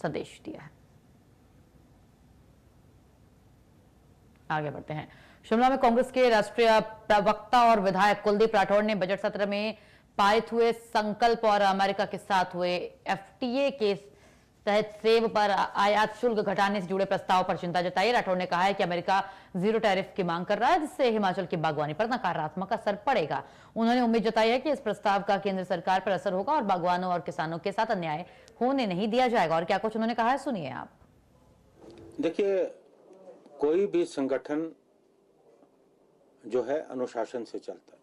संदेश दिया है। आगे बढ़ते हैं। शिमला में कांग्रेस के राष्ट्रीय प्रवक्ता और विधायक कुलदीप राठौड़ ने बजट सत्र में पारित हुए संकल्प और अमेरिका के साथ हुए एफटीए के तहत सेब पर आयात शुल्क घटाने से जुड़े प्रस्ताव पर चिंता जताई। राठौड़ ने कहा है कि अमेरिका जीरो टैरिफ की मांग कर रहा है, जिससे हिमाचल की बागवानी पर नकारात्मक असर पड़ेगा। उन्होंने उम्मीद जताई है कि इस प्रस्ताव का केंद्र सरकार पर असर होगा और बागवानों और किसानों के साथ अन्याय होने नहीं दिया जाएगा। और क्या कुछ उन्होंने कहा है, सुनिए आप। देखिए, कोई भी संगठन जो है अनुशासन से चलता है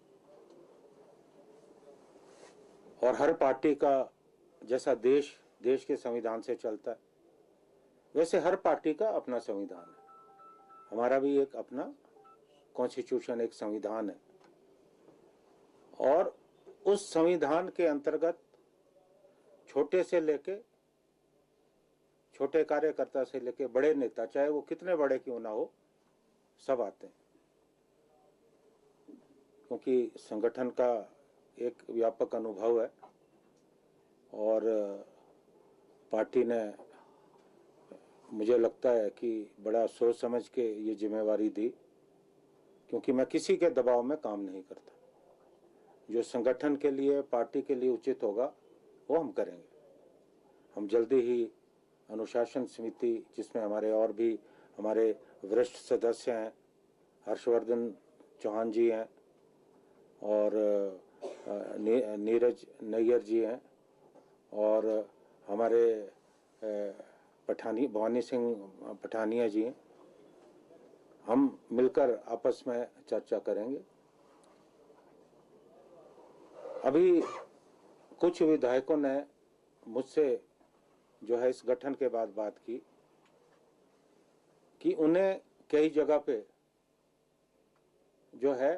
और हर पार्टी का जैसा देश के संविधान से चलता है, वैसे हर पार्टी का अपना संविधान है। हमारा भी एक अपना कॉन्स्टिट्यूशन, एक संविधान है और उस संविधान के अंतर्गत छोटे से लेके छोटे कार्यकर्ता से लेके बड़े नेता, चाहे वो कितने बड़े क्यों ना हो, सब आते हैं, क्योंकि संगठन का एक व्यापक अनुभव है और पार्टी ने मुझे लगता है कि बड़ा सोच समझ के ये जिम्मेवारी दी, क्योंकि मैं किसी के दबाव में काम नहीं करता। जो संगठन के लिए, पार्टी के लिए उचित होगा वो हम करेंगे। हम जल्दी ही अनुशासन समिति, जिसमें हमारे और भी हमारे वरिष्ठ सदस्य हैं, हर्षवर्धन चौहान जी हैं और नीरज नैयर जी हैं और हमारे भवानी सिंह पठानिया जी हैं, हम मिलकर आपस में चर्चा करेंगे। अभी कुछ विधायकों ने मुझसे जो है इस गठन के बाद बात की कि उन्हें कई जगह पे जो है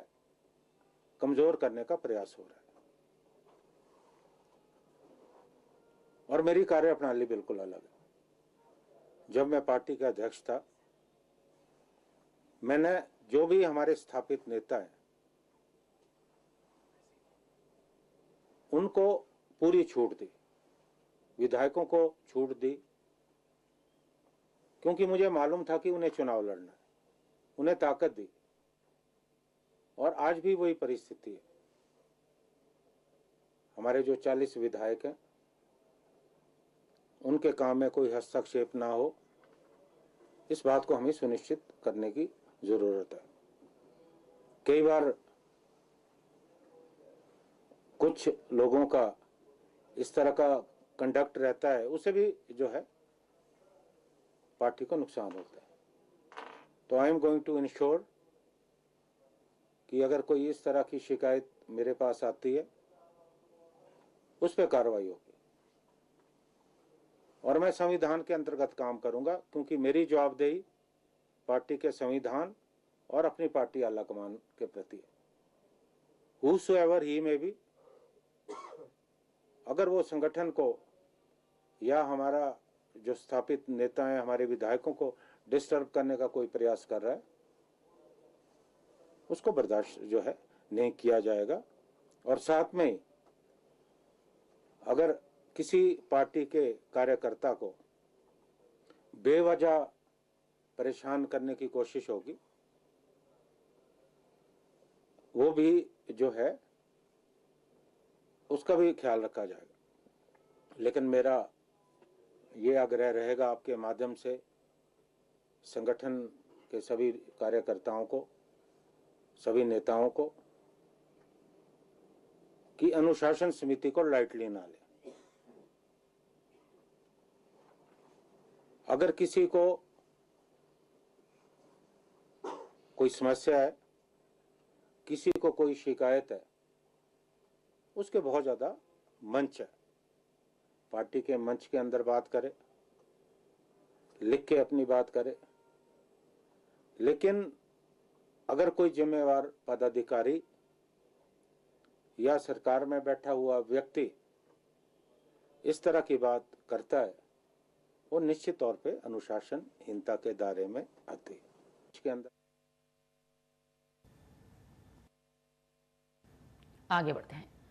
कमजोर करने का प्रयास हो रहा है और मेरी कार्यप्रणाली बिल्कुल अलग है। जब मैं पार्टी का अध्यक्ष था, मैंने जो भी हमारे स्थापित नेता हैं उनको पूरी छूट दी, विधायकों को छूट दी, क्योंकि मुझे मालूम था कि उन्हें चुनाव लड़ना है, उन्हें ताकत दी और आज भी वही परिस्थिति है। हमारे जो 40 विधायक हैं उनके काम में कोई हस्तक्षेप ना हो, इस बात को हमें सुनिश्चित करने की जरूरत है। कई बार कुछ लोगों का इस तरह का कंडक्ट रहता है, उसे भी जो है पार्टी को नुकसान होता है। तो I am going to ensure कि अगर कोई इस तरह की शिकायत मेरे पास आती है उस पर कार्रवाई होगी और मैं संविधान के अंतर्गत काम करूंगा, क्योंकि मेरी जवाबदेही पार्टी के संविधान और अपनी पार्टी आलाकमान के प्रति है। हूसोएवर ही में भी अगर वो संगठन को या हमारा जो स्थापित नेता है, हमारे विधायकों को डिस्टर्ब करने का कोई प्रयास कर रहा है, उसको बर्दाश्त जो है नहीं किया जाएगा। और साथ में अगर किसी पार्टी के कार्यकर्ता को बेवजह परेशान करने की कोशिश होगी, वो भी जो है उसका भी ख्याल रखा जाएगा। लेकिन मेरा ये आग्रह रहेगा आपके माध्यम से संगठन के सभी कार्यकर्ताओं को, सभी नेताओं को, कि अनुशासन समिति को लाइटली ना लें। अगर किसी को कोई समस्या है, किसी को कोई शिकायत है, उसके बहुत ज्यादा मंच है, पार्टी के मंच के अंदर बात करे, लिख के अपनी बात करे। लेकिन अगर कोई जिम्मेवार पदाधिकारी या सरकार में बैठा हुआ व्यक्ति इस तरह की बात करता है, वो निश्चित तौर पे अनुशासनहीनता के दायरे में आती है। इसके अंदर आगे बढ़ते हैं।